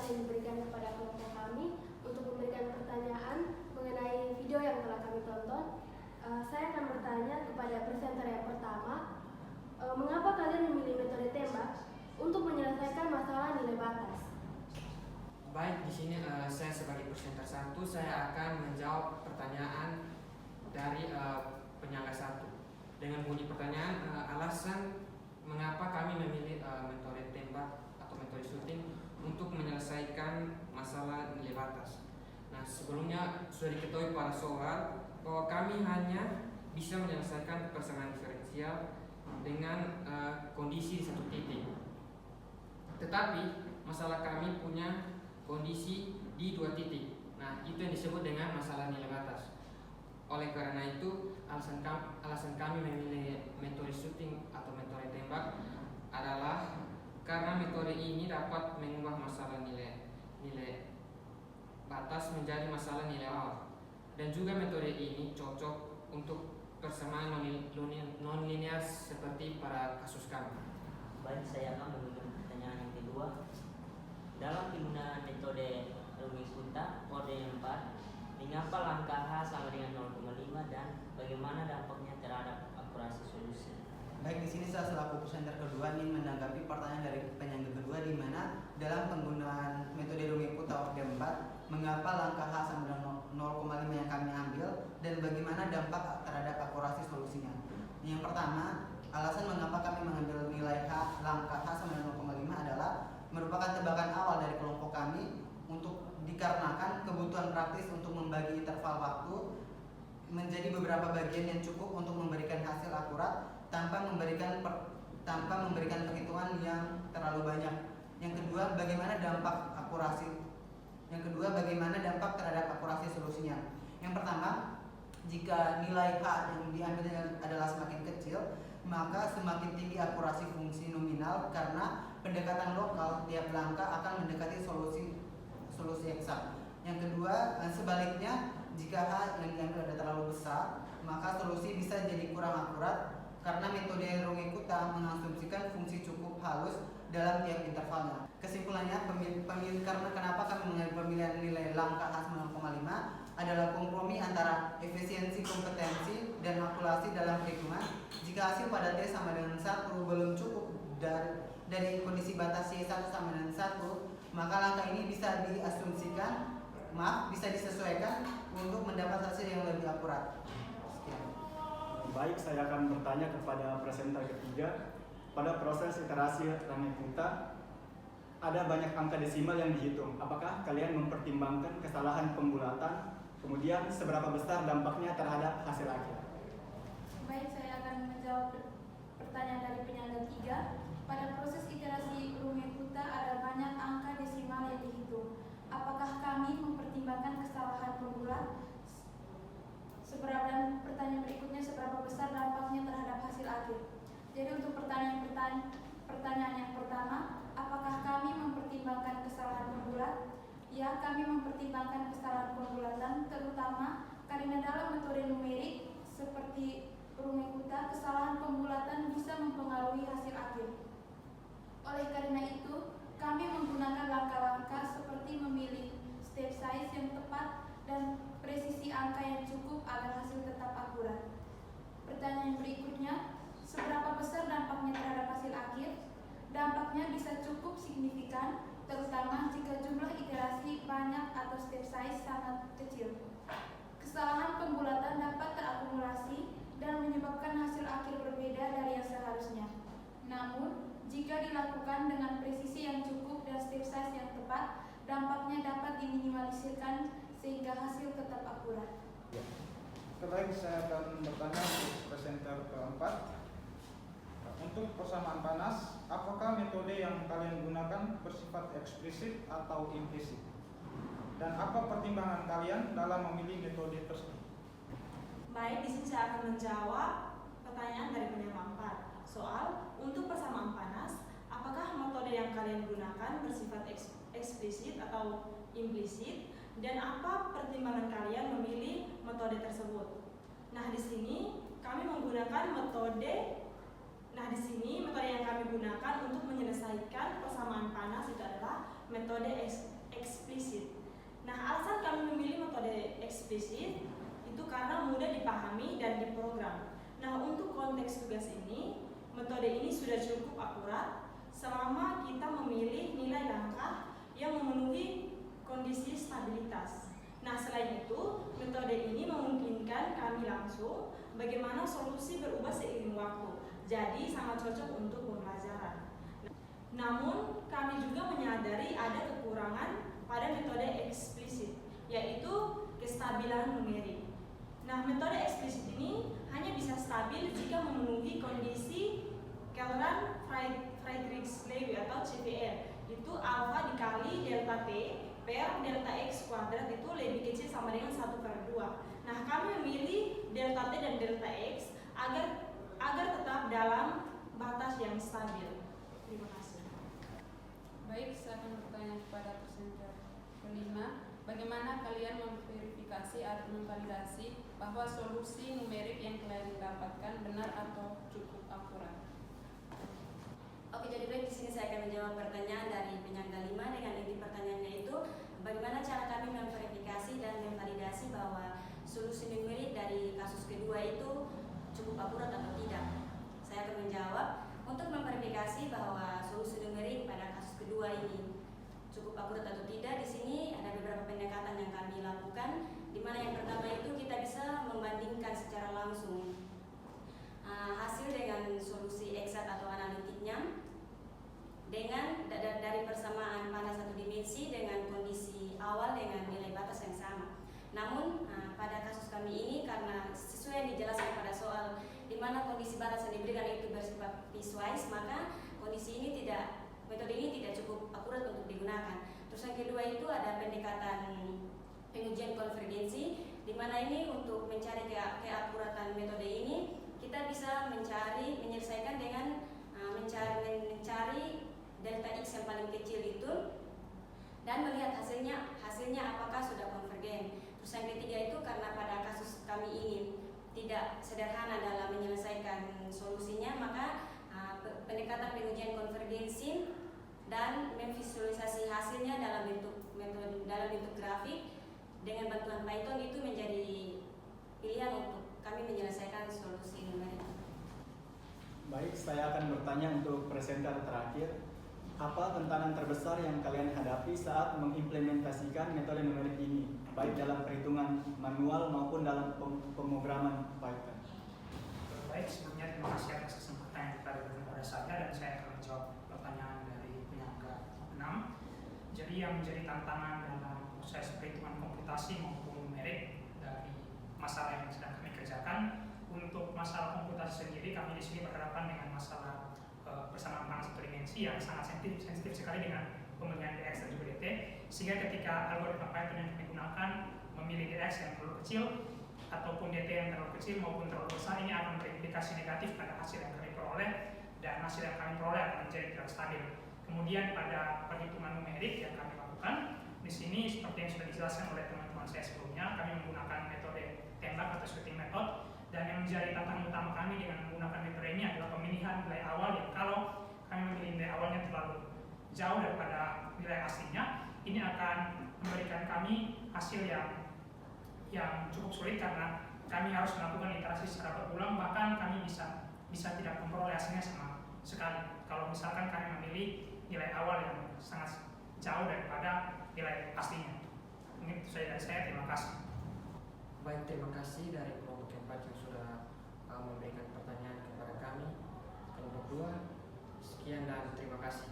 kesempatan yang diberikan kepada kelompok kami untuk memberikan pertanyaan mengenai video yang telah kami tonton. Saya akan bertanya kepada presenter yang pertama, mengapa kalian memilih metode tembak untuk menyelesaikan masalah nilai batas? Baik, di sini saya sebagai presenter satu, saya akan menjawab pertanyaan dari penyangga satu. Dengan bunyi pertanyaan, alasan mengapa kami memilih metode tembak atau metode syuting untuk menyelesaikan masalah nilai batas. Nah, sebelumnya sudah diketahui para soal bahwa kami hanya bisa menyelesaikan persamaan diferensial dengan kondisi di satu titik. Tetapi masalah kami punya kondisi di dua titik. Nah, itu yang disebut dengan masalah nilai batas. Oleh karena itu, alasan kami memilih metode syuting atau metode tembak adalah karena metode ini dapat mengubah masalah nilai batas menjadi masalah nilai awal. Dan juga metode ini cocok untuk persamaan non-linear seperti pada kasus kami. Baik, saya akan memberikan pertanyaan yang kedua. Dalam penggunaan metode Runge-Kutta kode 4, mengapa langkah H sama dengan 0,5 dan bagaimana dampaknya terhadap akurasi solusi? Baik, di sini saya selaku presenter kedua ingin menanggapi pertanyaan dari penyangga kedua, di mana dalam penggunaan metode Runge-Kutta kode 4, mengapa langkah H sama dengan 0,5 yang kami ambil dan bagaimana dampak terhadap akurasi solusinya. Yang pertama, alasan mengapa kami mengambil nilai langkah H sama dengan 0,5 adalah merupakan tebakan awal dari kelompok kami untuk dikarenakan kebutuhan praktis untuk membagi interval waktu menjadi beberapa bagian yang cukup untuk memberikan hasil akurat tanpa memberikan perhitungan yang terlalu banyak. Yang kedua, bagaimana dampak terhadap akurasi solusinya. Yang pertama, jika nilai H yang diambil adalah semakin kecil, maka semakin tinggi akurasi fungsi nominal karena pendekatan lokal tiap langkah akan mendekati solusi eksak. Yang kedua, sebaliknya, jika H yang diambil ada terlalu besar, maka solusi bisa jadi kurang akurat karena metode Runge-Kutta mengasumsikan fungsi cukup halus dalam tiap intervalnya. Kesimpulannya, karena kenapa kami mengambil pemilihan nilai langkah H 0,5 adalah kompromi antara efisiensi kompetensi dan akurasi dalam perhitungan. Jika hasil pada T sama dengan 1 belum cukup dari kondisi batas Y1 sama dengan 1, maka langkah ini bisa disesuaikan untuk mendapat hasil yang lebih akurat. Sekian. Baik, saya akan bertanya kepada presenter ketiga. Pada proses iterasi Runge-Kutta, ada banyak angka desimal yang dihitung. Apakah kalian mempertimbangkan kesalahan pembulatan? Kemudian, seberapa besar dampaknya terhadap hasil akhir? Baik, saya akan menjawab pertanyaan dari penyangga 3. Pada proses iterasi Runge-Kutta ada banyak angka desimal yang dihitung. Apakah kami mempertimbangkan kesalahan pembulat? Pertanyaan berikutnya, seberapa besar dampaknya terhadap hasil akhir? Jadi untuk pertanyaan yang pertama, apakah kami mempertimbangkan kesalahan pembulat? Ya, kami mempertimbangkan kesalahan pembulatan, terutama karena dalam metode numerik seperti Runge-Kutta, kesalahan pembulatan bisa mempengaruhi hasil akhir. Oleh karena itu, kami menggunakan langkah-langkah seperti memilih step size yang tepat dan presisi angka yang cukup agar hasil tetap akurat. Pertanyaan berikutnya, seberapa besar dampaknya terhadap hasil akhir? Dampaknya bisa cukup signifikan, terutama jika jumlah iterasi banyak atau step size sangat kecil. Kesalahan pembulatan dapat terakumulasi dan menyebabkan hasil akhir berbeda dari yang seharusnya. Namun, jika dilakukan dengan presisi yang cukup dan step size yang tepat, dampaknya dapat diminimalisirkan sehingga hasil tetap akurat. Baik, saya akan bertanya untuk presenter keempat. Untuk persamaan panas, apakah metode yang kalian gunakan bersifat eksplisit atau implisit? Dan apa pertimbangan kalian dalam memilih metode tersebut? Baik, di sini saya akan menjawab pertanyaan dari penyangga 4. Soal, untuk persamaan panas, apakah metode yang kalian gunakan bersifat eksplisit atau implisit? Dan apa pertimbangan kalian memilih metode tersebut? Nah, di sini kami menggunakan metode yang kami gunakan untuk menyelesaikan persamaan panas itu adalah metode eksplisit. Nah, alasan kami memilih metode eksplisit itu karena mudah dipahami dan diprogram. Nah, untuk konteks tugas ini, metode ini sudah cukup akurat selama kita memilih nilai langkah yang memenuhi kondisi stabilitas. Nah, selain itu, metode ini memungkinkan kami langsung bagaimana solusi berubah seiring waktu. Jadi, sangat cocok untuk pembelajaran. Namun, kami juga menyadari ada kekurangan pada metode eksplisit, yaitu kestabilan numerik. Nah, metode eksplisit ini hanya bisa stabil jika memenuhi kondisi Kellgren-Friedrich-Lewis atau CPR. Itu alfa dikali delta T per delta X kuadrat itu lebih kecil sama dengan 1/2. Nah, kami memilih delta T dan delta X agar tetap dalam batas yang stabil. Terima kasih. Baik, saya akan bertanya kepada presenter kelima. Bagaimana kalian memverifikasi atau memvalidasi bahwa solusi numerik yang kalian dapatkan benar atau cukup akurat? Oke, jadi baik, di sini saya akan menjawab pertanyaan dari penyangga 5 dengan inti pertanyaannya itu bagaimana cara kami memverifikasi dan memvalidasi bahwa solusi numerik dari kasus kedua itu cukup akurat atau tidak. Saya akan menjawab untuk memverifikasi bahwa solusi numerik pada kasus kedua ini cukup akurat atau tidak. Di sini ada beberapa pendekatan yang kami lakukan, di mana yang pertama itu kita bisa membandingkan secara langsung hasil dengan solusi eksat atau analitiknya dengan dari persamaan panas satu dimensi dengan kondisi awal dengan nilai batas yang sama. Namun pada kasus kami ini karena sesuai yang dijelaskan pada soal di mana kondisi batas yang diberikan itu bersifat piecewise, maka metode ini tidak cukup akurat untuk digunakan. Terus yang kedua itu ada pendekatan pengujian konvergensi, di mana ini untuk mencari keakuratan metode ini kita bisa menyelesaikan dengan mencari delta X yang paling kecil itu dan melihat hasilnya apakah sudah konvergen. Terus yang ketiga itu karena pada kasus kami ini tidak sederhana dalam menyelesaikan solusinya, maka pendekatan pengujian konvergensi dan memvisualisasi hasilnya dalam bentuk grafik dengan bantuan Python itu menjadi pilihan untuk kami menyelesaikan solusi numerik. Baik, saya akan bertanya untuk presenter terakhir. Apa tantangan terbesar yang kalian hadapi saat mengimplementasikan metode numerik ini, baik dalam perhitungan manual maupun dalam pemrograman Python? Baik, sebelumnya terima kasih atas kesempatan yang diberikan kepada saya dan saya akan menjawab pertanyaan dari penyangga 6. Jadi yang menjadi tantangan dalam proses perhitungan komputasi maupun numerik dari masalah yang sedang kami kerjakan, untuk masalah komputasi sendiri kami di sini berhadapan dengan masalah persamaan panas satu dimensi yang sangat sensitif sekali dengan pemilihan dx dan juga dt, sehingga ketika algoritma Python yang kami gunakan memilih dx yang terlalu kecil ataupun dt yang terlalu kecil maupun terlalu besar, ini akan berimplikasi negatif pada hasil yang kami peroleh dan hasil yang kami peroleh akan menjadi tidak stabil. Kemudian pada perhitungan numerik yang kami lakukan di sini seperti yang sudah dijelaskan oleh teman-teman saya sebelumnya, kami menggunakan metode tembak atau shooting method. Dan yang menjadi tantangan utama kami dengan menggunakan metode ini adalah pemilihan nilai awal yang kalau kami memilih nilai awalnya terlalu jauh daripada nilai aslinya, ini akan memberikan kami hasil yang cukup sulit karena kami harus melakukan iterasi secara berulang, bahkan kami bisa tidak memperoleh hasilnya sama sekali kalau misalkan kami memilih nilai awal yang sangat jauh daripada nilai aslinya. Ini itu saja dari saya, terima kasih. Baik, terima kasih dari kelompok keempat yang sudah memberikan pertanyaan kepada kami. Kelompok 2, sekian dan terima kasih.